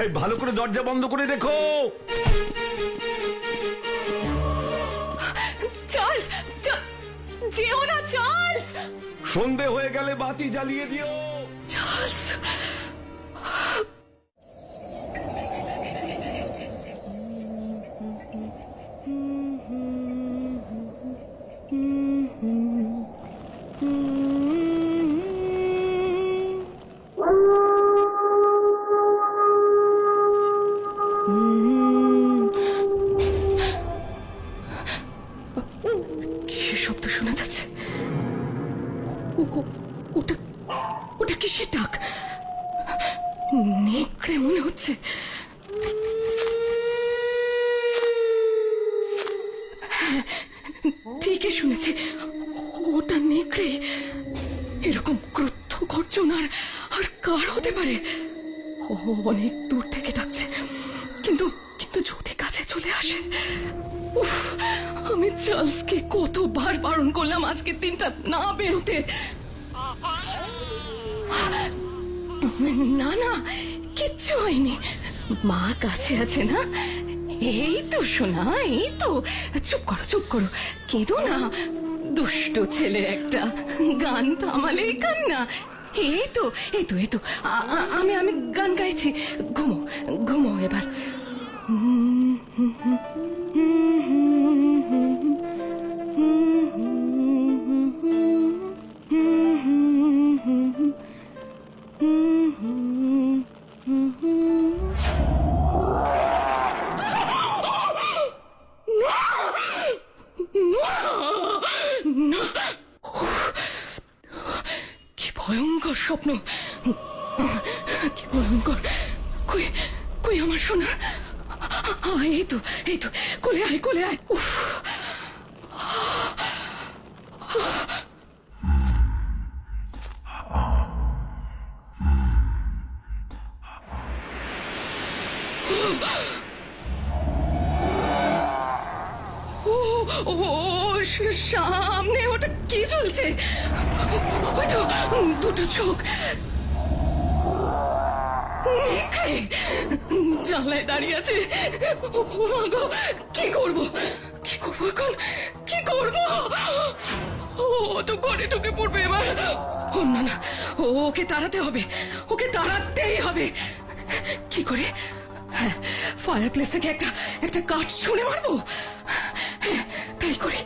এই ভালো করে দরজা বন্ধ করে রেখো। চার্লস, যেও না চার্লস। সন্ধে হয়ে গেলে বাতি জ্বালিয়ে দিও। চার্লস, কিসের শব্দ শোনা যাচ্ছে? ওটা ওটা কিসের ডাক? নেকড়ে মনে হচ্ছে। ঠিকই শুনেছি, ওটা নেকড়ে। এরকম ক্রুদ্ধ গর্জন আর কার হতে পারে? অনেক দূর থেকে ডাকছে, কিন্তু কিন্তু যদি কাছে চলে আসে। উফ, আমি চার্লসকে কতবার বারণ করলাম আজকের দিনটা না বেরোতে। না না, কিচ্ছু হয়নি, মা কাছে আছে না? এই তো সোনা, এই তো। চুপ করো চুপ করো, কেঁদো না। দুষ্ট ছেলে একটা, গান থামালেই কান্না। এই তো এই তো এই তো, আমি আমি গান গাইছি। ঘুমো ঘুমো এবার। কি ভয়ঙ্কর স্বপ্ন, কি ভয়ঙ্কর। কই কই আমার সোনা? এই তো এই তো, কোলে আয় কোলে আয়। উফ, ও সামনে ওটা কি চলছে? ওই তো দুটো চোখ। জানলায় দাঁড়িয়ে আছে। কি করব কি করব এখন, কি করব? ও তো ঘরে ঢুকে পড়বে এবার। ও না না, ওকে তাড়াতে হবে, ওকে তাড়াতেই হবে। কি করে? ফায়ার প্লেস থেকে একটা কাঠ ছুঁড়ে মারবো। তাই করি।